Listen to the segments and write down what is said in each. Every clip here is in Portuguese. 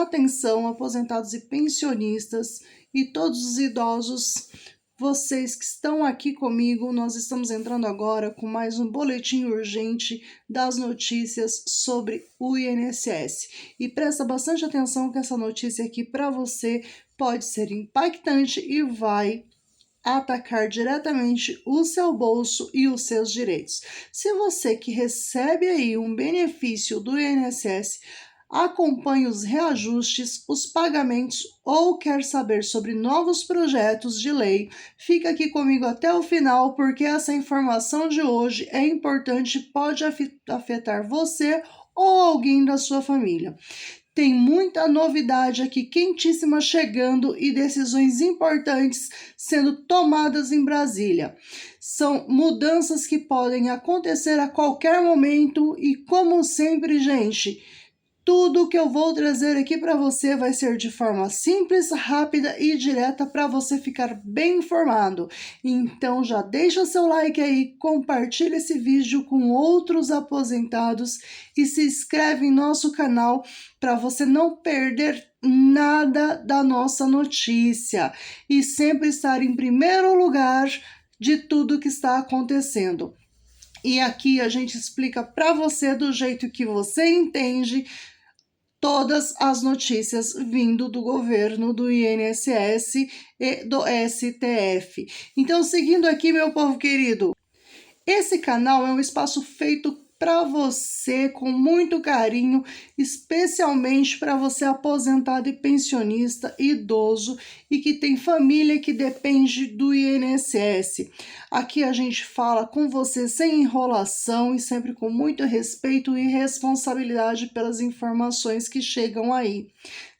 Atenção, aposentados e pensionistas e todos os idosos, vocês que estão aqui comigo, nós estamos entrando agora com mais um boletim urgente das notícias sobre o INSS. E presta bastante atenção que essa notícia aqui para você pode ser impactante e vai atacar diretamente o seu bolso e os seus direitos. Se você que recebe aí um benefício do INSS acompanhe os reajustes, os pagamentos ou quer saber sobre novos projetos de lei, fica aqui comigo até o final, porque essa informação de hoje é importante e pode afetar você ou alguém da sua família. Tem muita novidade aqui quentíssima chegando e decisões importantes sendo tomadas em Brasília. São mudanças que podem acontecer a qualquer momento e, como sempre, gente, tudo que eu vou trazer aqui para você vai ser de forma simples, rápida e direta para você ficar bem informado. Então já deixa seu like aí, compartilha esse vídeo com outros aposentados e se inscreve em nosso canal para você não perder nada da nossa notícia e sempre estar em primeiro lugar de tudo que está acontecendo. E aqui a gente explica para você do jeito que você entende todas as notícias vindo do governo, do INSS e do STF. Então, seguindo aqui, meu povo querido, esse canal é um espaço feito para você com muito carinho, especialmente para você aposentado e pensionista, idoso e que tem família que depende do INSS. Aqui a gente fala com você sem enrolação e sempre com muito respeito e responsabilidade pelas informações que chegam aí,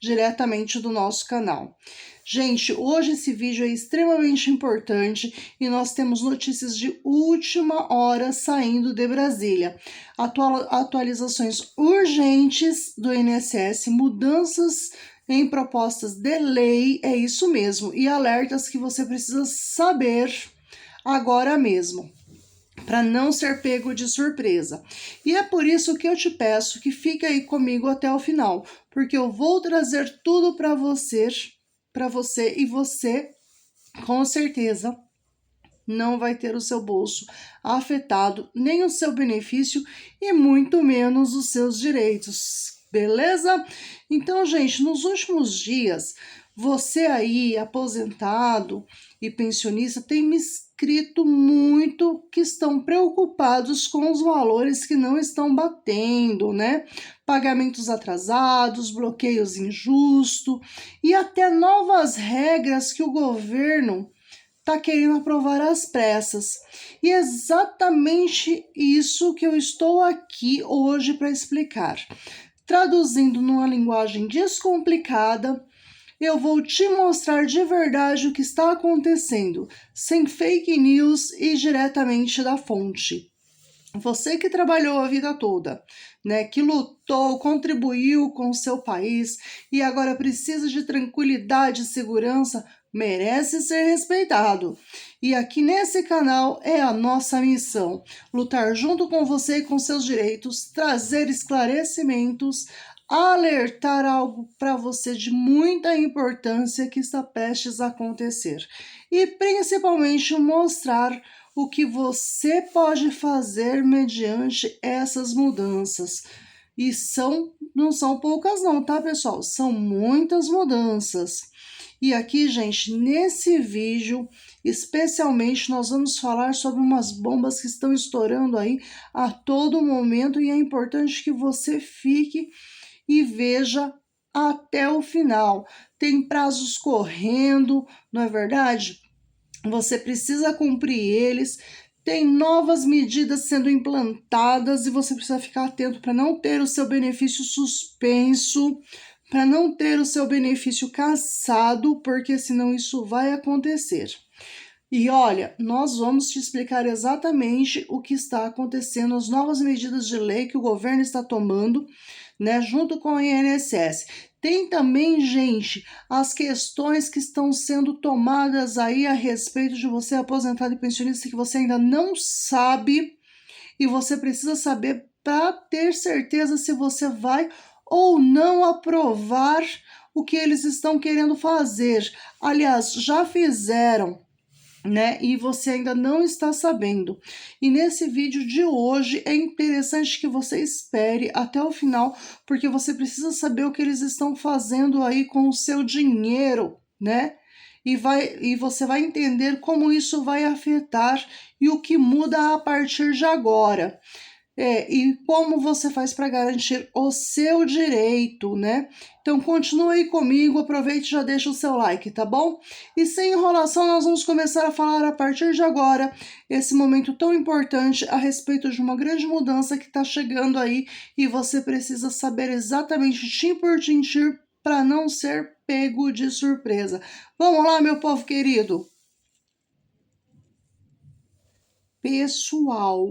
diretamente do nosso canal. Gente, hoje esse vídeo é extremamente importante e nós temos notícias de última hora saindo de Brasília. Atualizações urgentes do INSS, mudanças em propostas de lei, é isso mesmo, e alertas que você precisa saber agora mesmo, para não ser pego de surpresa. E é por isso que eu te peço que fique aí comigo até o final, porque eu vou trazer tudo para você e você, com certeza, não vai ter o seu bolso afetado, nem o seu benefício e muito menos os seus direitos, beleza? Então, gente, nos últimos dias, você aí, aposentado e pensionista, tem me escrito muito que estão preocupados com os valores que não estão batendo, né? Pagamentos atrasados, bloqueios injustos e até novas regras que o governo está querendo aprovar às pressas. E é exatamente isso que eu estou aqui hoje para explicar. Traduzindo numa linguagem descomplicada, eu vou te mostrar de verdade o que está acontecendo, sem fake news e diretamente da fonte. Você que trabalhou a vida toda, né, que lutou, contribuiu com o seu país e agora precisa de tranquilidade e segurança, merece ser respeitado. E aqui nesse canal é a nossa missão, lutar junto com você e com seus direitos, trazer esclarecimentos, alertar algo para você de muita importância que está prestes a acontecer e principalmente mostrar o que você pode fazer mediante essas mudanças. E não são poucas não, tá, pessoal? São muitas mudanças. E aqui, gente, nesse vídeo, especialmente, nós vamos falar sobre umas bombas que estão estourando aí a todo momento e é importante que você fique e veja até o final. Tem prazos correndo, não é verdade? Você precisa cumprir eles, tem novas medidas sendo implantadas e você precisa ficar atento para não ter o seu benefício suspenso, para não ter o seu benefício cassado, porque senão isso vai acontecer. E olha, nós vamos te explicar exatamente o que está acontecendo, as novas medidas de lei que o governo está tomando, né, junto com o INSS. Tem também, gente, as questões que estão sendo tomadas aí a respeito de você aposentado e pensionista que você ainda não sabe e você precisa saber para ter certeza se você vai ou não aprovar o que eles estão querendo fazer. Aliás, já fizeram, né? E você ainda não está sabendo. E nesse vídeo de hoje é interessante que você espere até o final, porque você precisa saber o que eles estão fazendo aí com o seu dinheiro, né? E você vai entender como isso vai afetar e o que muda a partir de agora. E como você faz para garantir o seu direito, né? Então continue aí comigo, aproveite e já deixa o seu like, tá bom? E sem enrolação, nós vamos começar a falar a partir de agora, esse momento tão importante a respeito de uma grande mudança que está chegando aí e você precisa saber exatamente tim por tintim para não ser pego de surpresa. Vamos lá, meu povo querido! Pessoal,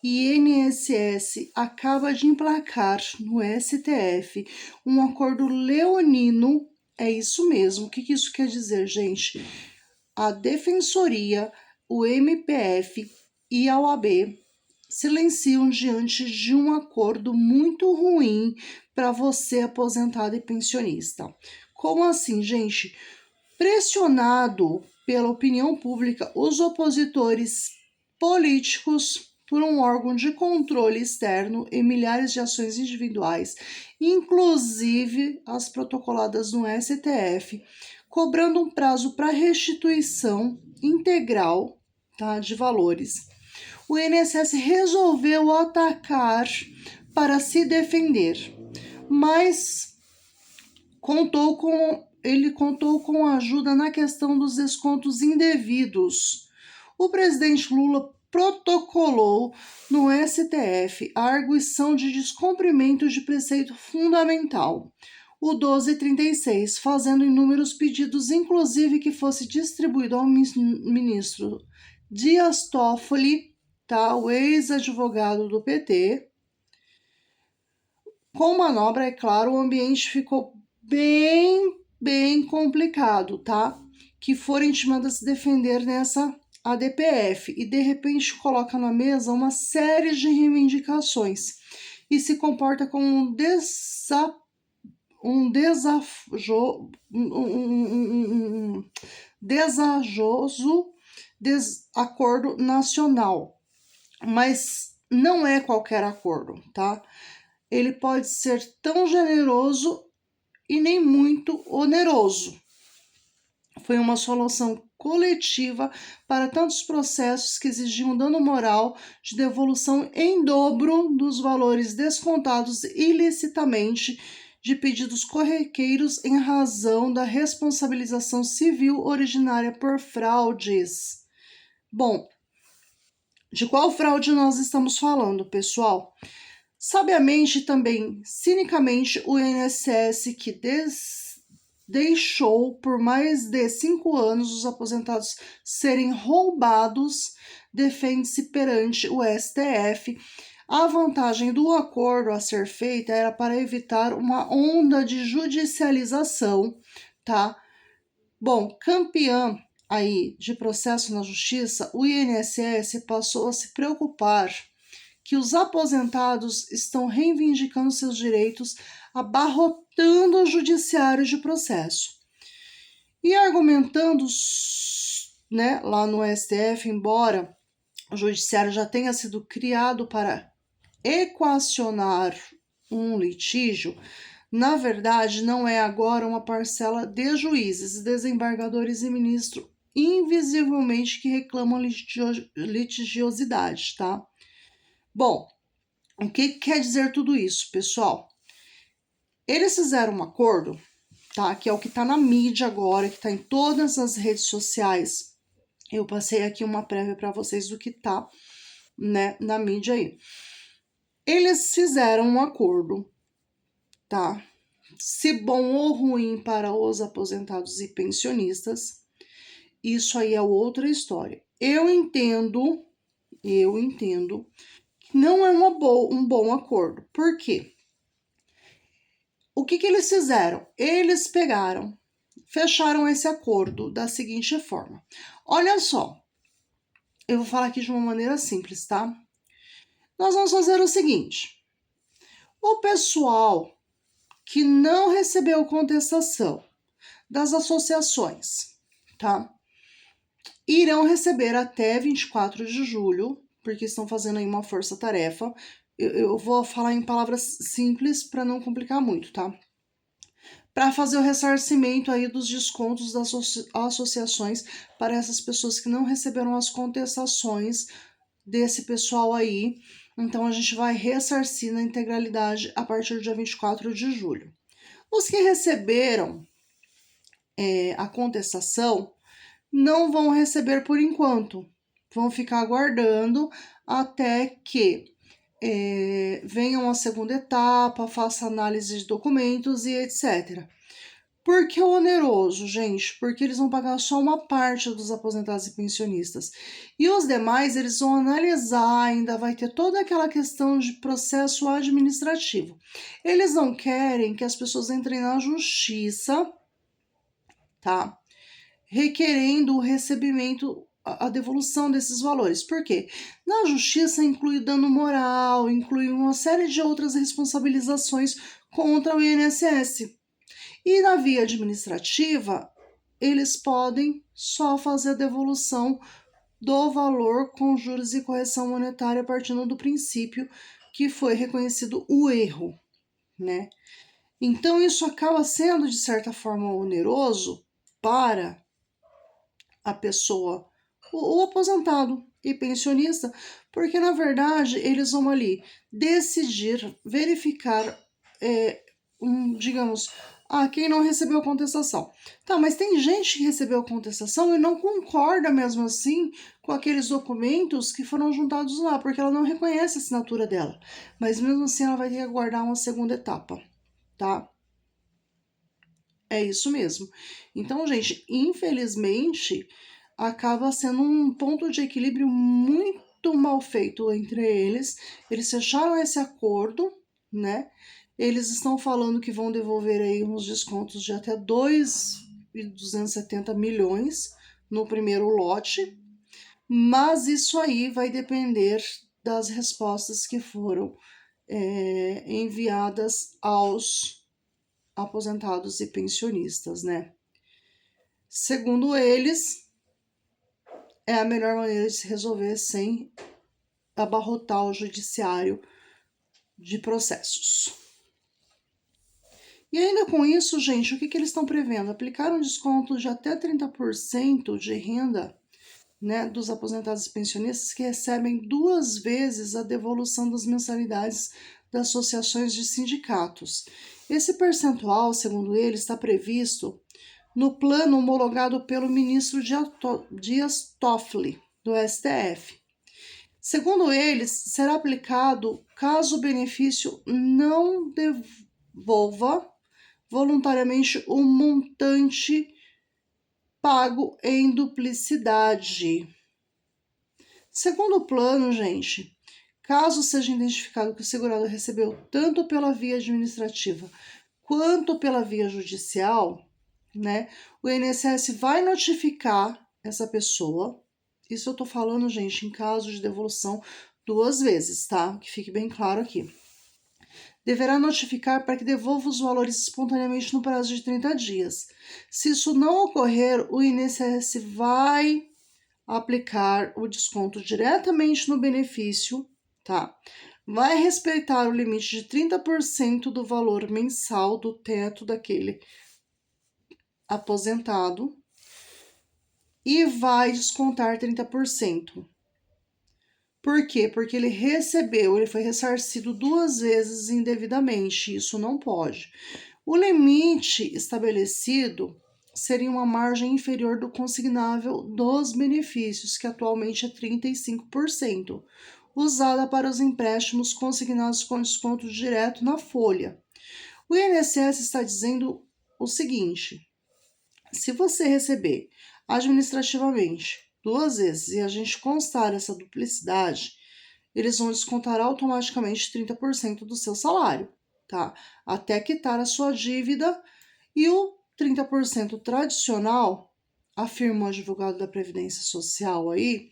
INSS acaba de emplacar no STF um acordo leonino. É isso mesmo. O que isso quer dizer, gente? A Defensoria, o MPF e a OAB silenciam diante de um acordo muito ruim para você, aposentado e pensionista. Como assim, gente? Pressionado pela opinião pública, os opositores políticos por um órgão de controle externo em milhares de ações individuais, inclusive as protocoladas no STF, cobrando um prazo para restituição integral, tá, de valores. O INSS resolveu atacar para se defender, mas contou com ajuda na questão dos descontos indevidos. O presidente Lula protocolou no STF a arguição de descumprimento de preceito fundamental, o 1236, fazendo inúmeros pedidos, inclusive que fosse distribuído ao ministro Dias Toffoli, tá, o ex-advogado do PT. Com manobra, é claro, o ambiente ficou bem complicado, tá? Que foram intimadas a se defender nessa ADPF e de repente coloca na mesa uma série de reivindicações e se comporta como um desajoso desacordo nacional. Mas não é qualquer acordo, tá? Ele pode ser tão generoso e nem muito oneroso. Foi uma solução coletiva para tantos processos que exigiam dano moral de devolução em dobro dos valores descontados ilicitamente de pedidos corriqueiros em razão da responsabilização civil originária por fraudes. Bom, de qual fraude nós estamos falando, pessoal? Sabiamente e também cinicamente, o INSS, que deixou por mais de 5 anos os aposentados serem roubados, defende-se perante o STF. A vantagem do acordo a ser feita era para evitar uma onda de judicialização, tá? Bom, campeã aí de processo na justiça, o INSS passou a se preocupar que os aposentados estão reivindicando seus direitos, abarrotando o judiciário de processo. E argumentando, né, lá no STF, embora o judiciário já tenha sido criado para equacionar um litígio, na verdade não é agora uma parcela de juízes, desembargadores e ministros invisivelmente que reclamam litigiosidade, tá? Bom, o que quer dizer tudo isso, pessoal? Eles fizeram um acordo, tá? Que é o que tá na mídia agora, que tá em todas as redes sociais. Eu passei aqui uma prévia para vocês do que tá, né, na mídia aí. Eles fizeram um acordo, tá? Se bom ou ruim para os aposentados e pensionistas, isso aí é outra história. Eu entendo que não é um bom acordo. Por quê? O que eles fizeram? Eles fecharam esse acordo da seguinte forma. Olha só, eu vou falar aqui de uma maneira simples, tá? Nós vamos fazer o seguinte. O pessoal que não recebeu contestação das associações, tá? Irão receber até 24 de julho, porque estão fazendo aí uma força-tarefa. Eu vou falar em palavras simples para não complicar muito, tá? Para fazer o ressarcimento aí dos descontos das associações para essas pessoas que não receberam as contestações desse pessoal aí. Então, a gente vai ressarcir na integralidade a partir do dia 24 de julho. Os que receberam a contestação não vão receber por enquanto. Vão ficar aguardando até que venham a segunda etapa, faça análise de documentos e etc. Por que oneroso, gente? Porque eles vão pagar só uma parte dos aposentados e pensionistas. E os demais, eles vão analisar, ainda vai ter toda aquela questão de processo administrativo. Eles não querem que as pessoas entrem na justiça, tá? Requerendo o recebimento, a devolução desses valores. Por quê? Na justiça inclui dano moral, inclui uma série de outras responsabilizações contra o INSS. E na via administrativa, eles podem só fazer a devolução do valor com juros e correção monetária partindo do princípio que foi reconhecido o erro, né? Então, isso acaba sendo, de certa forma, oneroso para a pessoa, o aposentado e pensionista, porque, na verdade, eles vão ali decidir, verificar, digamos, quem não recebeu a contestação. Tá, mas tem gente que recebeu a contestação e não concorda mesmo assim com aqueles documentos que foram juntados lá, porque ela não reconhece a assinatura dela. Mas mesmo assim ela vai ter que aguardar uma segunda etapa, tá? É isso mesmo. Então, gente, infelizmente, acaba sendo um ponto de equilíbrio muito mal feito entre eles. Eles fecharam esse acordo, né? Eles estão falando que vão devolver aí uns descontos de até 2.270 milhões no primeiro lote, mas isso aí vai depender das respostas que foram enviadas aos aposentados e pensionistas, né? Segundo eles, é a melhor maneira de se resolver sem abarrotar o judiciário de processos. E ainda com isso, gente, o que eles estão prevendo? Aplicar um desconto de até 30% de renda, né, dos aposentados e pensionistas que recebem 2 vezes a devolução das mensalidades das associações de sindicatos. Esse percentual, segundo ele, está previsto no plano homologado pelo ministro Dias Toffoli, do STF. Segundo eles, será aplicado caso o benefício não devolva voluntariamente o montante pago em duplicidade. Segundo o plano, gente, caso seja identificado que o segurado recebeu tanto pela via administrativa quanto pela via judicial, né, o INSS vai notificar essa pessoa. Isso eu tô falando, gente, em caso de devolução 2 vezes, tá? Que fique bem claro aqui. Deverá notificar para que devolva os valores espontaneamente no prazo de 30 dias. Se isso não ocorrer, o INSS vai aplicar o desconto diretamente no benefício, tá? Vai respeitar o limite de 30% do valor mensal do teto daquele aposentado e vai descontar 30%. Por quê? Porque ele foi ressarcido 2 vezes indevidamente, isso não pode. O limite estabelecido seria uma margem inferior do consignável dos benefícios, que atualmente é 35%, usada para os empréstimos consignados com desconto direto na folha. O INSS está dizendo o seguinte: se você receber administrativamente 2 vezes e a gente constar essa duplicidade, eles vão descontar automaticamente 30% do seu salário, tá? Até quitar a sua dívida, e o 30% tradicional, afirma o advogado da Previdência Social aí,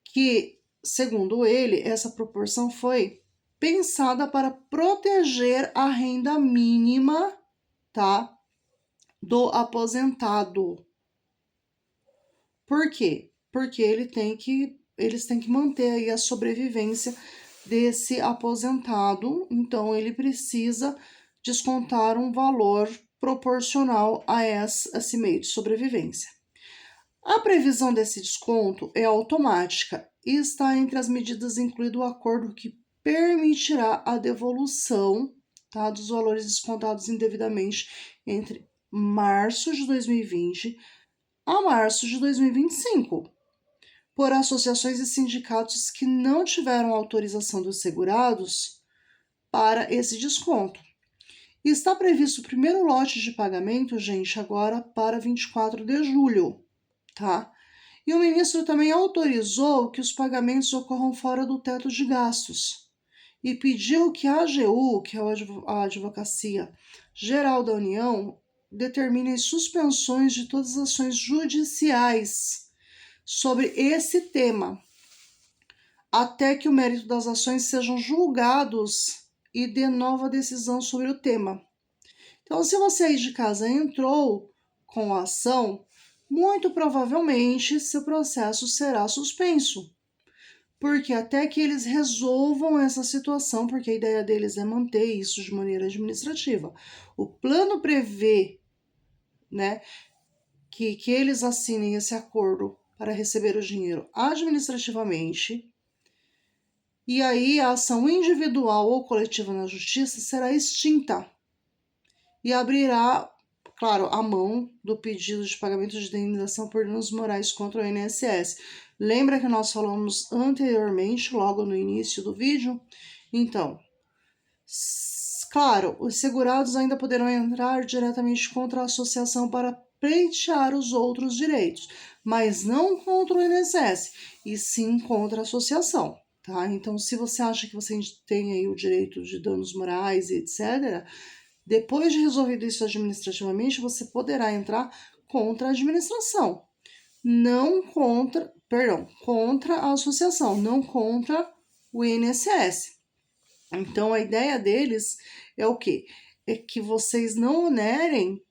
que, segundo ele, essa proporção foi pensada para proteger a renda mínima, tá, do aposentado. Por quê? Porque eles têm que manter aí a sobrevivência desse aposentado, então ele precisa descontar um valor proporcional a esse meio de sobrevivência. A previsão desse desconto é automática e está entre as medidas incluído o acordo que permitirá a devolução, tá, dos valores descontados indevidamente entre março de 2020 a março de 2025, por associações e sindicatos que não tiveram autorização dos segurados para esse desconto. E está previsto o primeiro lote de pagamento, gente, agora para 24 de julho, tá? E o ministro também autorizou que os pagamentos ocorram fora do teto de gastos e pediu que a AGU, que é a Advocacia Geral da União, determine as suspensões de todas as ações judiciais sobre esse tema, até que o mérito das ações sejam julgados e dê nova decisão sobre o tema. Então, se você aí de casa entrou com a ação, muito provavelmente seu processo será suspenso, porque até que eles resolvam essa situação, porque a ideia deles é manter isso de maneira administrativa. O plano prevê, né, que eles assinem esse acordo para receber o dinheiro administrativamente, e aí a ação individual ou coletiva na justiça será extinta e abrirá, claro, a mão do pedido de pagamento de indenização por danos morais contra o INSS. Lembra que nós falamos anteriormente, logo no início do vídeo? Então, claro, os segurados ainda poderão entrar diretamente contra a associação para pleitear os outros direitos, mas não contra o INSS, e sim contra a associação, tá? Então, se você acha que você tem aí o direito de danos morais e etc., depois de resolvido isso administrativamente, você poderá entrar contra a administração, não contra, perdão, contra a associação, não contra o INSS. Então, a ideia deles é o quê? É que vocês não onerem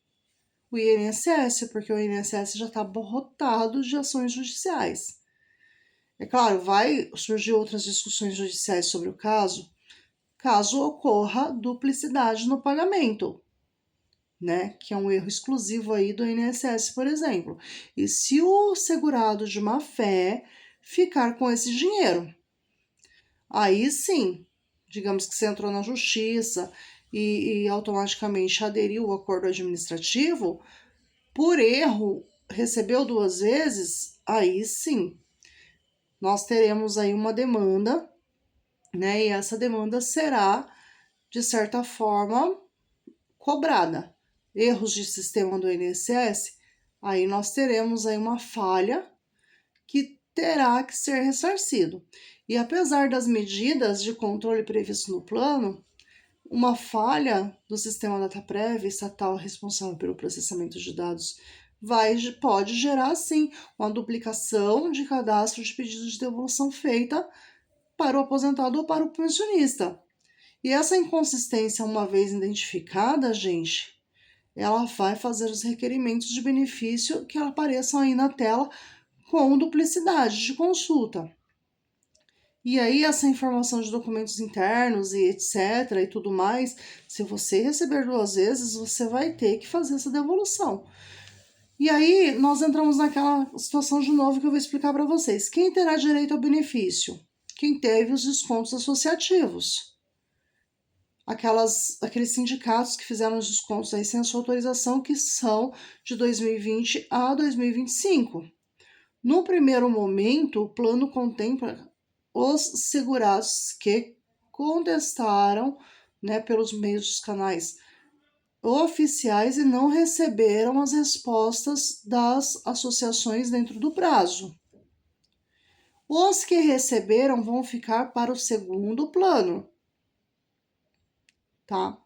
o INSS, porque o INSS já está abarrotado de ações judiciais. É claro, vai surgir outras discussões judiciais sobre o caso ocorra duplicidade no pagamento, né? Que é um erro exclusivo aí do INSS, por exemplo. E se o segurado de má fé ficar com esse dinheiro, aí sim, digamos que você entrou na justiça e automaticamente aderiu ao acordo administrativo, por erro recebeu 2 vezes, aí sim, nós teremos aí uma demanda, né? E essa demanda será, de certa forma, cobrada. Erros de sistema do INSS, aí nós teremos aí uma falha que terá que ser ressarcido. E apesar das medidas de controle previstas no plano, uma falha do sistema DataPrev, estatal responsável pelo processamento de dados, pode gerar, sim, uma duplicação de cadastro de pedidos de devolução feita para o aposentado ou para o pensionista. E essa inconsistência, uma vez identificada, gente, ela vai fazer os requerimentos de benefício que apareçam aí na tela com duplicidade de consulta. E aí, essa informação de documentos internos e etc. e tudo mais, se você receber 2 vezes, você vai ter que fazer essa devolução. E aí, nós entramos naquela situação de novo que eu vou explicar para vocês. Quem terá direito ao benefício? Quem teve os descontos associativos. Aqueles sindicatos que fizeram os descontos aí sem a sua autorização, que são de 2020 a 2025. No primeiro momento, o plano contempla os segurados que contestaram, né, pelos meios dos canais oficiais e não receberam as respostas das associações dentro do prazo. Os que receberam vão ficar para o segundo plano, tá?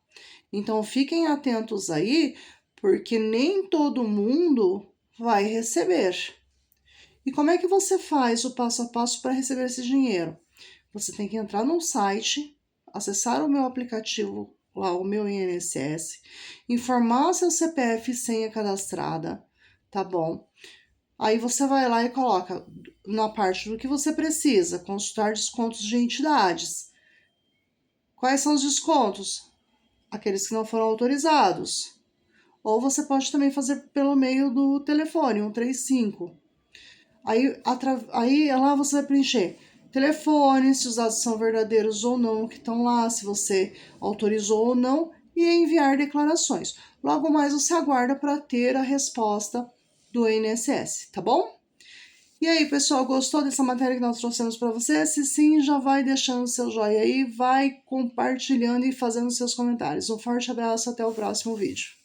Então fiquem atentos aí, porque nem todo mundo vai receber. E como é que você faz o passo a passo para receber esse dinheiro? Você tem que entrar no site acessar o meu aplicativo, lá o meu INSS, informar seu CPF e senha cadastrada, tá bom? Aí você vai lá e coloca na parte do que você precisa, consultar descontos de entidades. Quais são os descontos? Aqueles que não foram autorizados. Ou você pode também fazer pelo meio do telefone, 135. Aí lá você vai preencher telefone, se os dados são verdadeiros ou não, que estão lá, se você autorizou ou não, e enviar declarações. Logo mais você aguarda para ter a resposta do INSS, tá bom? E aí, pessoal, gostou dessa matéria que nós trouxemos para você? Se sim, já vai deixando seu joinha aí, vai compartilhando e fazendo seus comentários. Um forte abraço, até o próximo vídeo.